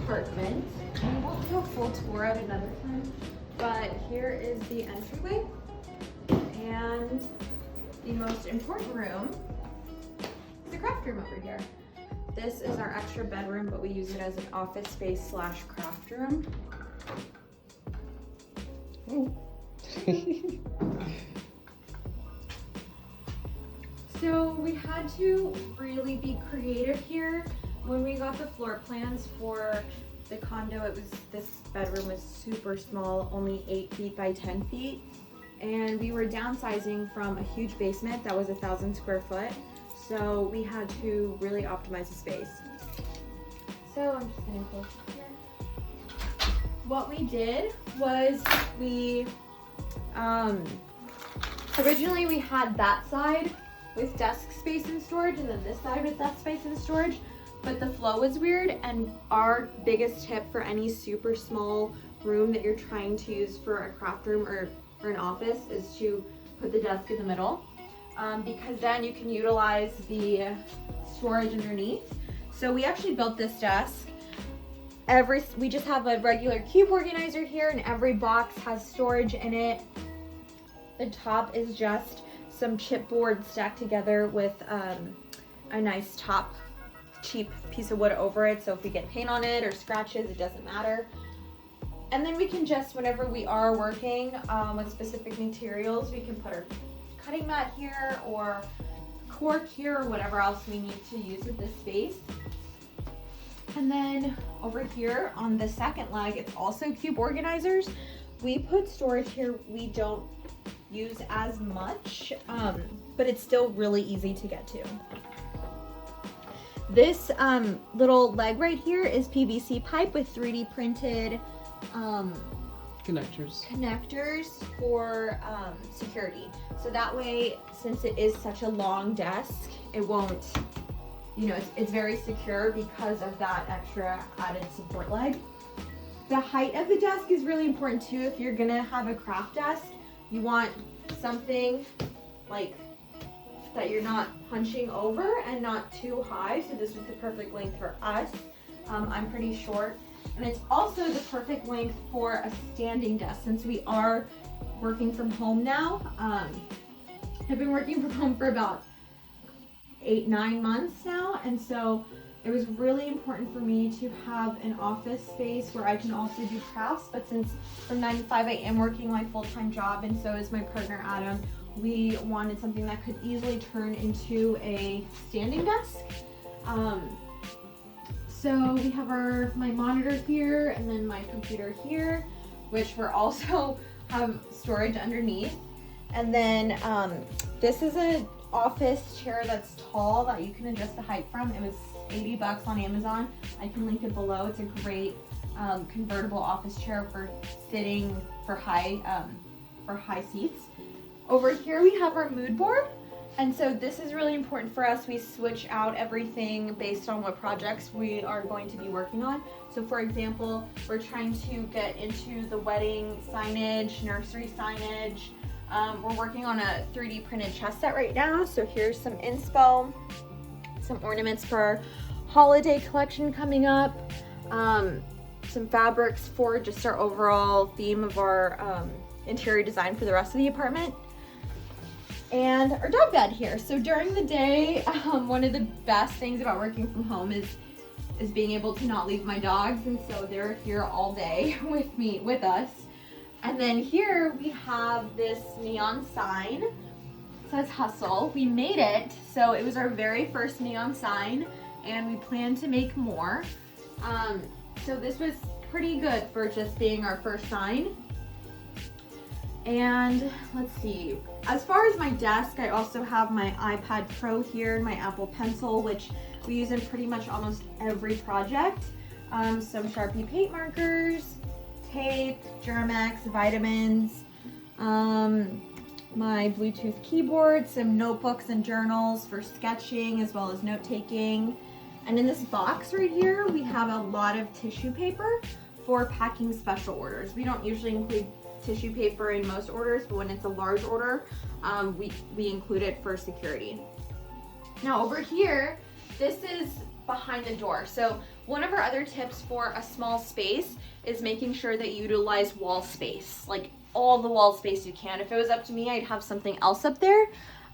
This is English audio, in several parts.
apartment. And we'll do a full tour at another time. But here is the entryway. And the most important room is the craft room over here. This is our extra bedroom, but we use it as an office space slash craft room. So we had to really be creative here. When we got the floor plans for the condo, this bedroom was super small, only 8 feet by 10 feet. And we were downsizing from a huge basement that was 1,000 square foot. So we had to really optimize the space. So I'm just gonna close here. What we did was we, originally we had that side with desk space and storage, and then this side with desk space and storage, but the flow was weird. And our biggest tip for any super small room that you're trying to use for a craft room or an office is to put the desk in the middle, because then you can utilize the storage underneath. So we actually built this desk. We just have a regular cube organizer here, and every box has storage in it. The top is just some chipboard stacked together with a nice top, cheap piece of wood over it. So if we get paint on it or scratches, it doesn't matter. And then we can just, whenever we are working with specific materials, we can put our cutting mat here or cork here or whatever else we need to use with this space. And then over here on the second leg, it's also cube organizers. We put storage here we don't use as much, but it's still really easy to get to. This little leg right here is PVC pipe with 3D printed connectors for security. So that way, since it is such a long desk, it won't, you know, it's very secure because of that extra added support leg. The height of the desk is really important too. If you're gonna have a craft desk, you want something like that you're not hunching over and not too high. So this was the perfect length for us. I'm pretty short. And it's also the perfect length for a standing desk since we are working from home now. I've been working from home for about 8-9 months now. And so it was really important for me to have an office space where I can also do crafts. But since from 9 to 5, I am working my full-time job, and so is my partner, Adam, we wanted something that could easily turn into a standing desk. So we have my monitor here and then my computer here, which we're also have storage underneath. And then this is an office chair that's tall that you can adjust the height from. It was $80 on Amazon. I can link it below. It's a great convertible office chair for sitting for high seats. Over here we have our mood board. And so this is really important for us. We switch out everything based on what projects we are going to be working on. So for example, we're trying to get into the wedding signage, nursery signage. We're working on a 3D printed chess set right now. So here's some inspo, some ornaments for our holiday collection coming up, some fabrics for just our overall theme of our interior design for the rest of the apartment. And our dog bed here. So during the day, one of the best things about working from home is being able to not leave my dogs, and so they're here all day with us. And then here we have this neon sign. It says Hustle. We made it, so it was our very first neon sign, and we plan to make more. So this was pretty good for just being our first sign. And let's see, as far as my desk, I also have my iPad Pro here and my Apple Pencil, which we use in pretty much almost every project. Some Sharpie paint markers, tape, Germex, vitamins, my Bluetooth keyboard, some notebooks and journals for sketching as well as note-taking. And in this box right here, we have a lot of tissue paper for packing special orders. We don't usually include tissue paper in most orders, but when it's a large order, we include it for security. Now over here, this is behind the door. So one of our other tips for a small space is making sure that you utilize wall space, like all the wall space you can. If it was up to me, I'd have something else up there.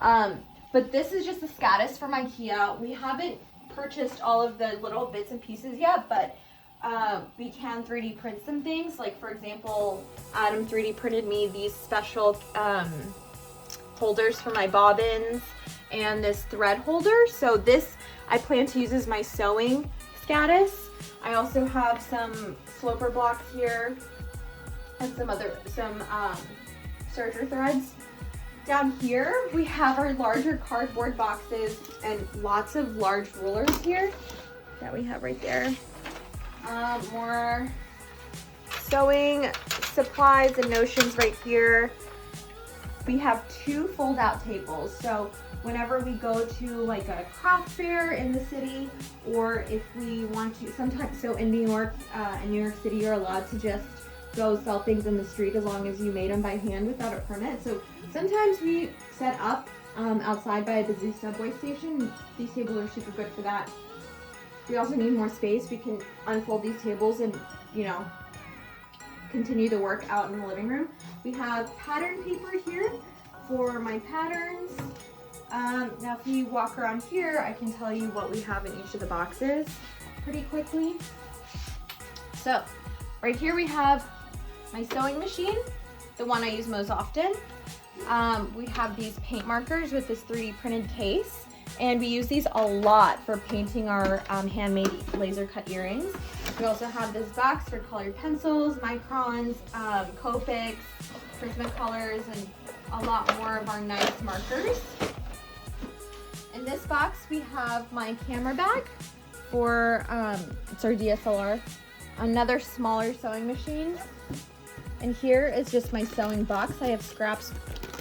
But this is just a Scatus from IKEA. We haven't purchased all of the little bits and pieces yet, but we can 3D print some things. Like for example, Adam 3D printed me these special holders for my bobbins and this thread holder. So this I plan to use as my sewing Scatus. I also have some sloper blocks here and some serger threads. Down here we have our larger cardboard boxes and lots of large rulers here that we have right there. More sewing supplies and notions right here. We have 2 fold-out tables, so whenever we go to like a craft fair in the city, or if we want to, sometimes, so in New York City, you're allowed to just go sell things in the street as long as you made them by hand without a permit. So sometimes we set up outside by a busy subway station. These tables are super good for that. We also need more space. We can unfold these tables and, you know, continue the work out in the living room. We have pattern paper here for my patterns. Now if you walk around here, I can tell you what we have in each of the boxes pretty quickly. So right here we have my sewing machine, the one I use most often. We have these paint markers with this 3D printed case, and we use these a lot for painting our handmade laser cut earrings. We also have this box for colored pencils, microns, Copics, Prismacolors, and a lot more of our nice markers. In this box we have my camera bag for, it's our DSLR, another smaller sewing machine. And here is just my sewing box. I have scraps.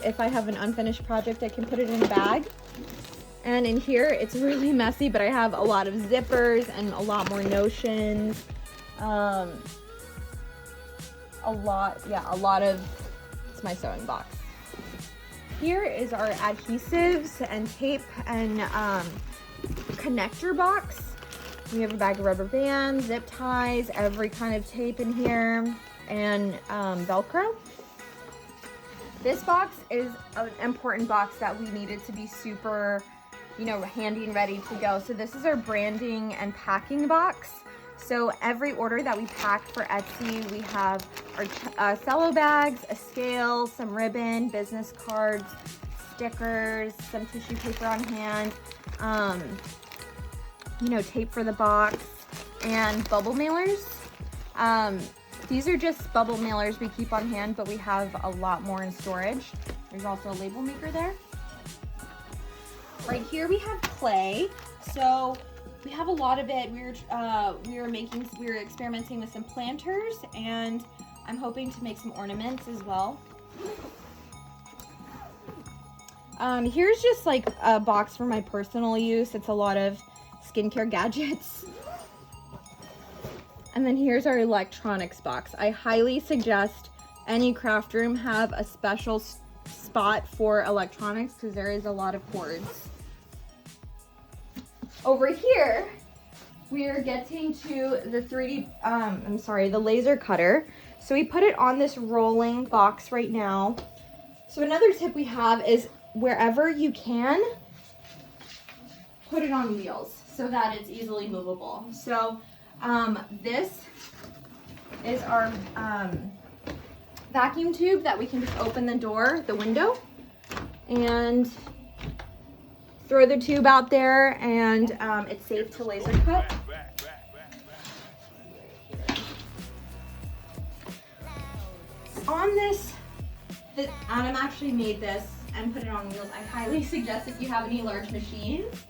If I have an unfinished project, I can put it in a bag. And in here, it's really messy, but I have a lot of zippers and a lot more notions. It's my sewing box. Here is our adhesives and tape and connector box. We have a bag of rubber bands, zip ties, every kind of tape in here, and Velcro. This box is an important box that we needed to be super, you know, handy and ready to go. So this is our branding and packing box. So every order that we pack for Etsy, we have our cello bags, a scale, some ribbon, business cards, stickers, some tissue paper on hand, you know, tape for the box, and bubble mailers. These are just bubble mailers we keep on hand, but we have a lot more in storage. There's also a label maker there. Right here we have clay. So we have a lot of it. We were experimenting with some planters, and I'm hoping to make some ornaments as well. Here's just like a box for my personal use. It's a lot of skincare gadgets. And then here's our electronics box. I highly suggest any craft room have a special spot for electronics because there is a lot of cords. Over here, we are getting to the the laser cutter. So we put it on this rolling box right now. So another tip we have is wherever you can, put it on wheels so that it's easily movable. So this is our vacuum tube that we can just open the window, and throw the tube out there, and it's safe to laser cut. On this, Adam actually made this and put it on wheels. I highly suggest if you have any large machines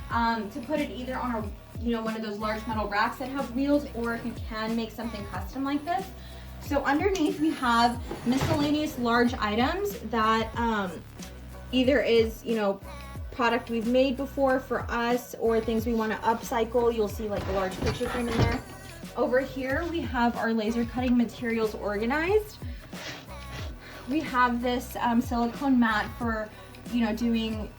to put it either on a one of those large metal racks that have wheels, or if you can make something custom like this. So underneath we have miscellaneous large items that either is, product we've made before for us, or things we want to upcycle. You'll see like a large picture frame in there. Over here we have our laser cutting materials organized. We have this silicone mat for you know, doing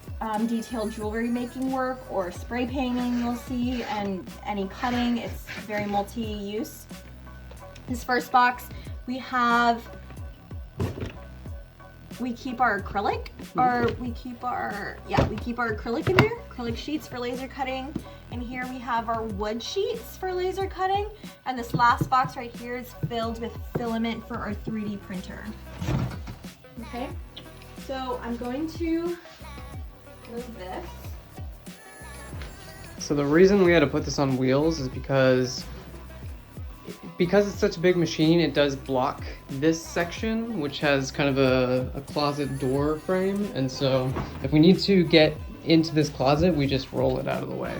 detailed jewelry making work or spray painting, you'll see, and any cutting. It's very multi-use. This first box, we keep our acrylic, we keep our acrylic in there, acrylic sheets for laser cutting. And here we have our wood sheets for laser cutting. And this last box right here is filled with filament for our 3D printer. Okay, so I'm going to move this. So the reason we had to put this on wheels is because it's such a big machine, it does block this section, which has kind of a closet door frame. And so if we need to get into this closet, we just roll it out of the way.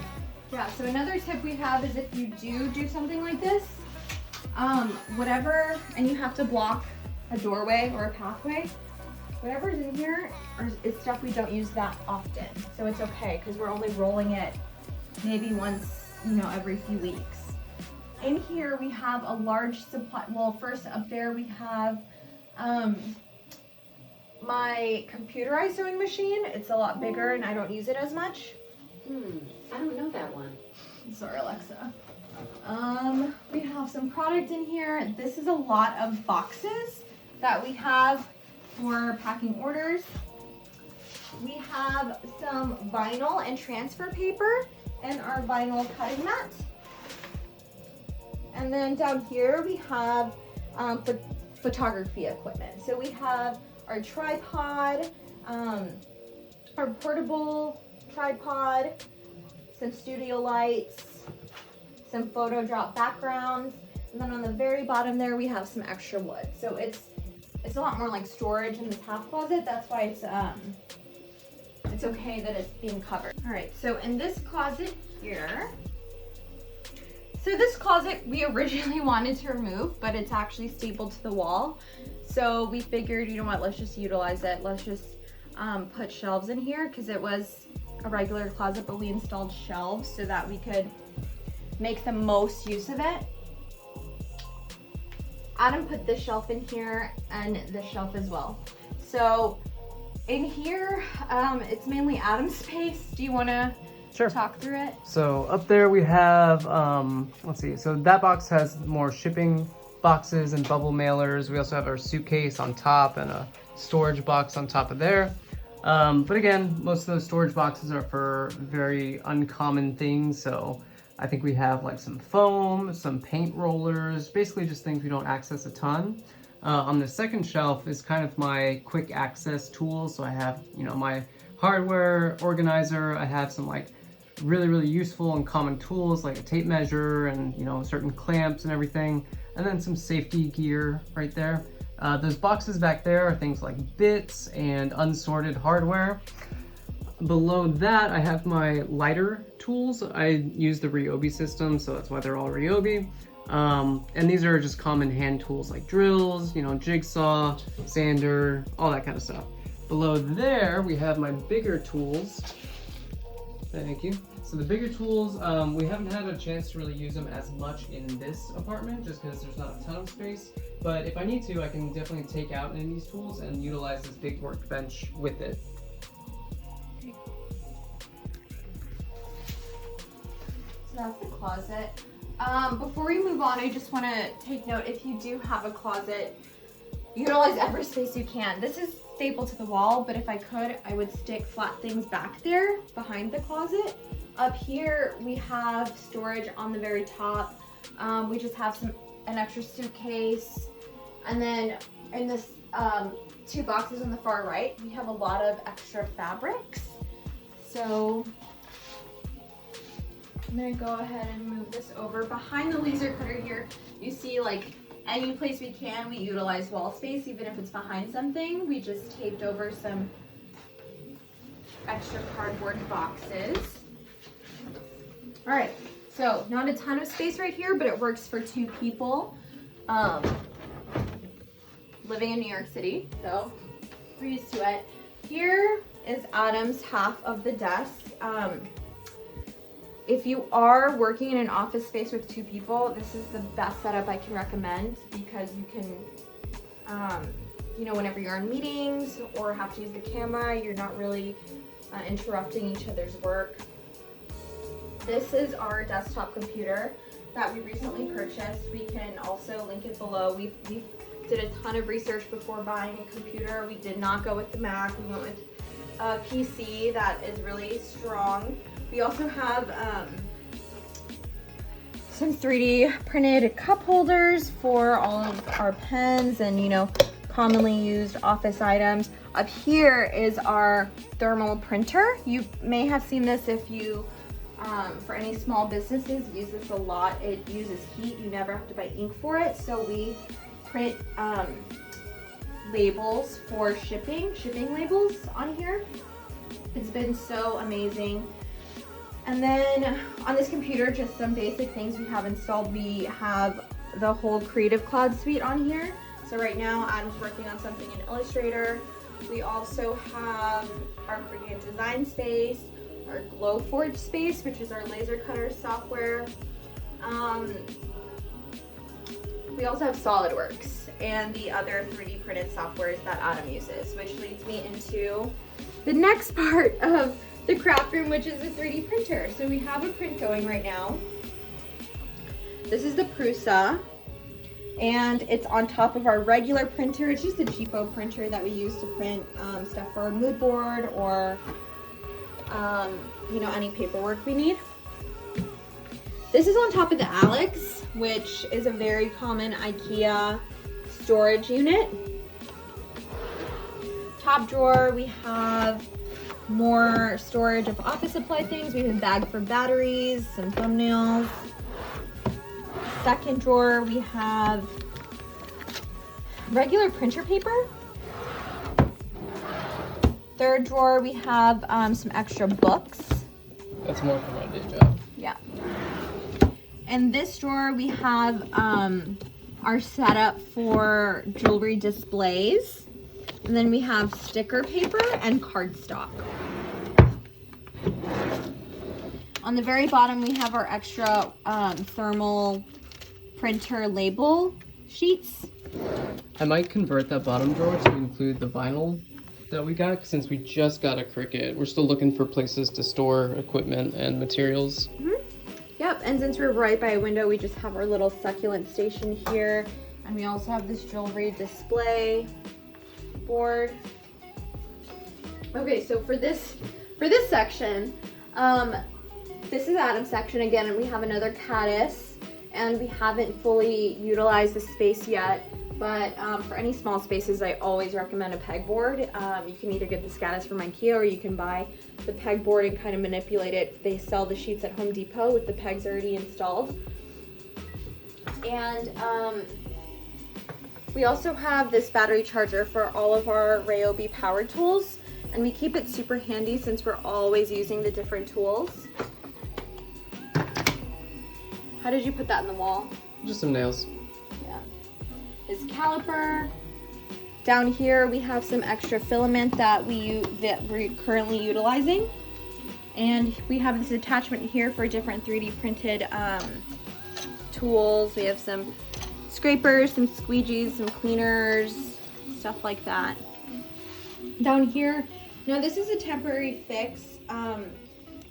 Yeah, so another tip we have is if you do something like this, whatever, and you have to block a doorway or a pathway, whatever's in here is stuff we don't use that often. So it's okay, because we're only rolling it maybe once, you know, every few weeks. In here we have a large supply. Well, first up there we have my computerized sewing machine. It's a lot bigger and I don't use it as much. I don't know that one. Sorry, Alexa. We have some product in here. This is a lot of boxes that we have for packing orders. We have some vinyl and transfer paper and our vinyl cutting mat. And then down here we have photography equipment. So we have our tripod, our portable tripod, some studio lights, some photo drop backgrounds, and then on the very bottom there we have some extra wood. So it's a lot more like storage in this half closet. That's why it's okay that it's being covered. All right, so in this closet here, so this closet we originally wanted to remove, but it's actually stapled to the wall. So we figured, you know what, let's just utilize it. Let's just put shelves in here, because it was a regular closet, but we installed shelves so that we could make the most use of it. Adam put this shelf in here and this shelf as well. So in here, it's mainly Adam's space. Do you want to talk through it? So up there we have, let's see, so that box has more shipping boxes and bubble mailers. We also have our suitcase on top and a storage box on top of there. But again, most of those storage boxes are for very uncommon things. So I think we have like some foam, some paint rollers, basically just things we don't access a ton. On the second shelf is kind of my quick access tools. So I have, you know, my hardware organizer. I have some like really useful and common tools like a tape measure and, you know, certain clamps and everything. And then some safety gear right there. Those boxes back there are things like bits and unsorted hardware. Below that, I have my lighter tools. I use the Ryobi system, so that's why they're all Ryobi. And these are just common hand tools like drills, you know, jigsaw, sander, all that kind of stuff. Below there, we have my bigger tools. Thank you. So the bigger tools, we haven't had a chance to really use them as much in this apartment just because there's not a ton of space. But if I need to, I can definitely take out any of these tools and utilize this big workbench with it. So that's the closet. Before we move on, I just want to take note, if you do have a closet, utilize every space you can. This is stapled to the wall, but if I could, I would stick flat things back there behind the closet. Up here, we have storage on the very top. We just have an extra suitcase. And then in this two boxes on the far right, we have a lot of extra fabrics. So I'm gonna go ahead and move this over. Behind the laser cutter here, you see like any place we can, we utilize wall space, even if it's behind something. We just taped over some extra cardboard boxes. All right, so not a ton of space right here, but it works for 2 people living in New York City, so we're used to it. Here is Adam's half of the desk. If you are working in an office space with 2 people, this is the best setup I can recommend, because you can you know, whenever you're in meetings or have to use the camera, you're not really interrupting each other's work. This is our desktop computer that we recently purchased. We can also link it below. We did a ton of research before buying a computer. We did not go with the Mac. We went with a PC that is really strong. We also have some 3D printed cup holders for all of our pens and, you know, commonly used office items. Up here is our thermal printer. You may have seen this if you, for any small businesses, use this a lot. It uses heat. You never have to buy ink for it. So we print labels for shipping labels on here. It's been so amazing. And then on this computer, just some basic things we have installed. We have the whole Creative Cloud suite on here. So right now, Adam's working on something in Illustrator. We also have our Creative Design space, our Glowforge space, which is our laser cutter software. We also have SolidWorks and the other 3D printed softwares that Adam uses, which leads me into the next part of the craft room, which is a 3D printer. So we have a print going right now. This is the Prusa, and it's on top of our regular printer. It's just a cheapo printer that we use to print stuff for our mood board or you know, any paperwork we need. This is on top of the Alex, which is a very common IKEA storage unit. Top drawer, we have more storage of office supply things. We have a bag for batteries, some thumbnails. Second drawer, we have regular printer paper. Third drawer, we have some extra books. That's more for my day job. Yeah. And this drawer, we have our setup for jewelry displays. And then we have sticker paper and cardstock. On the very bottom, we have our extra thermal printer label sheets. I might convert that bottom drawer to include the vinyl that we got, since we just got a Cricut. We're still looking for places to store equipment and materials. Yep, and since we're right by a window, we just have our little succulent station here. And we also have this jewelry display board. Okay, so for this section, this is Adam's section again, and we have another caddis, and we haven't fully utilized the space yet. But for any small spaces, I always recommend a pegboard. You can either get the caddis from IKEA or you can buy the pegboard and kind of manipulate it. They sell the sheets at Home Depot with the pegs already installed. And we also have this battery charger for all of our Ryobi power tools. And we keep it super handy since we're always using the different tools. How did you put that in the wall? Just some nails. Is caliper. Down here we have some extra filament that we're currently utilizing, and we have this attachment here for different 3D printed tools. We have some scrapers, some squeegees, some cleaners, stuff like that. Down here, now this is a temporary fix.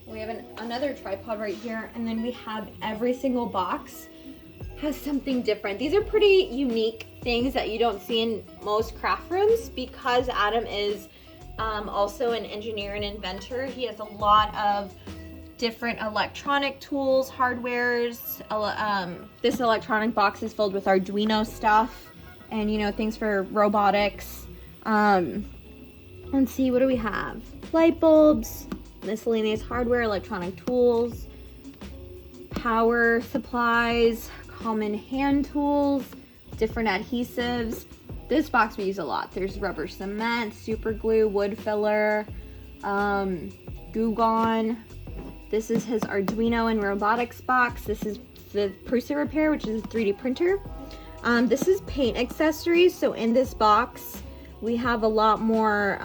We have another tripod right here, and then we have every single box has something different. These are pretty unique things that you don't see in most craft rooms because Adam is also an engineer and inventor. He has a lot of different electronic tools, hardwares. This electronic box is filled with Arduino stuff and, you know, things for robotics. Let's see, what do we have? Light bulbs, miscellaneous hardware, electronic tools, power supplies, common hand tools, different adhesives. This box we use a lot. There's rubber cement, super glue, wood filler, Goo Gone. This is his Arduino and robotics box. This is the Prusa Repair, which is a 3D printer. This is paint accessories. So in this box, we have a lot more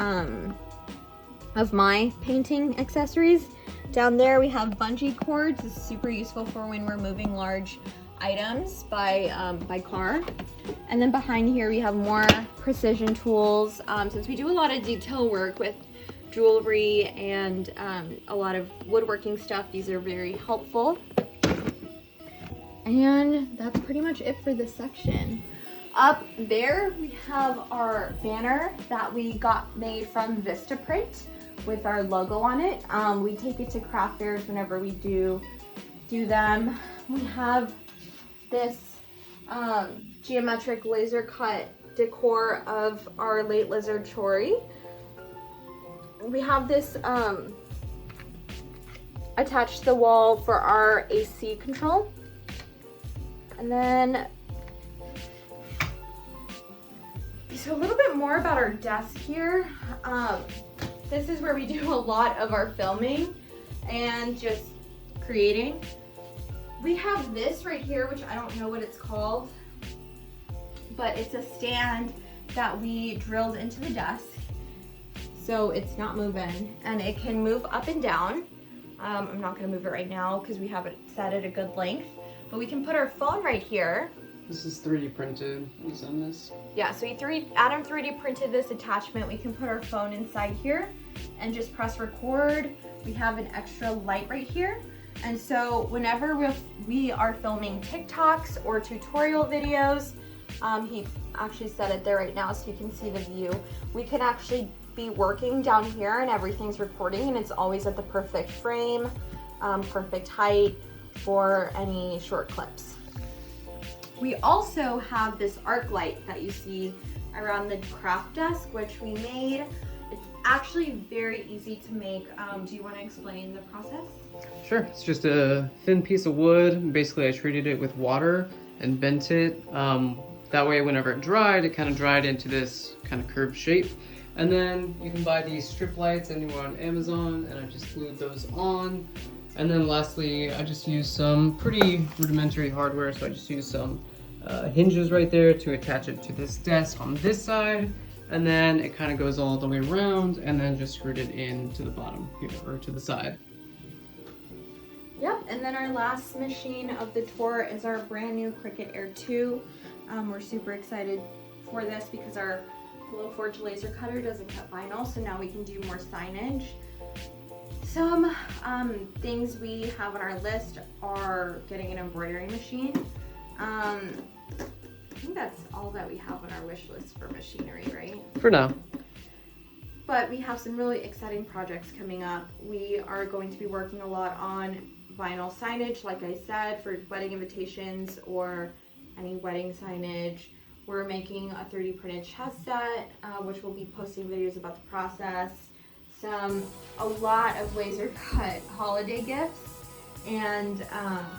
of my painting accessories. Down there we have bungee cords. This is super useful for when we're moving large items by car. And then behind here we have more precision tools. Since we do a lot of detail work with jewelry and a lot of woodworking stuff, these are very helpful. And that's pretty much it for this section. Up there we have our banner that we got made from Vistaprint with our logo on it. We take it to craft fairs whenever we do them. We have this geometric laser cut decor of our late lizard Chori. We have this attached to the wall for our AC control. And then, so a little bit more about our desk here. This is where we do a lot of our filming and just creating. We have this right here, which I don't know what it's called, but it's a stand that we drilled into the desk. So it's not moving and it can move up and down. I'm not gonna move it right now because we have it set at a good length, but we can put our phone right here. This is 3D printed. What's on this? Yeah, so Adam 3D printed this attachment. We can put our phone inside here and just press record. We have an extra light right here. And so whenever we are filming TikToks or tutorial videos, he actually set it there right now so you can see the view. We can actually be working down here and everything's recording and it's always at the perfect frame, perfect height for any short clips. We also have this arc light that you see around the craft desk, which we made. It's actually very easy to make. Do you want to explain the process? Sure. It's just a thin piece of wood. Basically, I treated it with water and bent it. That way, whenever it dried, it kind of dried into this kind of curved shape. And then you can buy these strip lights anywhere on Amazon, and I just glued those on. And then lastly, I just used some pretty rudimentary hardware. So I just used some hinges right there to attach it to this desk on this side. And then it kind of goes all the way around and then just screwed it in to the bottom here, or to the side. Yep, and then our last machine of the tour is our brand new Cricut Air 2. We're super excited for this because our Glowforge laser cutter doesn't cut vinyl, so now we can do more signage. Some things we have on our list are getting an embroidery machine. I think that's all that we have on our wish list for machinery, right? For now. But we have some really exciting projects coming up. We are going to be working a lot on vinyl signage, like I said, for wedding invitations or any wedding signage. We're making a 3D printed chess set, which we'll be posting videos about the process. A lot of laser cut holiday gifts, and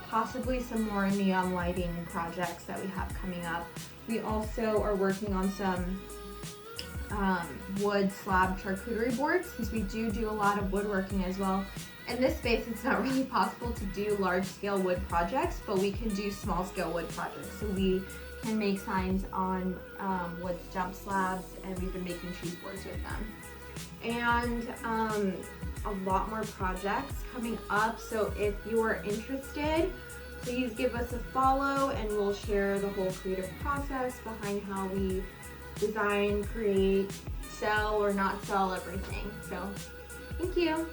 possibly some more neon lighting projects that we have coming up. We also are working on some wood slab charcuterie boards, because we do a lot of woodworking as well. In this space, it's not really possible to do large scale wood projects, but we can do small scale wood projects. So we can make signs on wood jump slabs, and we've been making cheese boards with them. And a lot more projects coming up, so if you are interested, please give us a follow and we'll share the whole creative process behind how we design, create, sell or not sell everything. So thank you.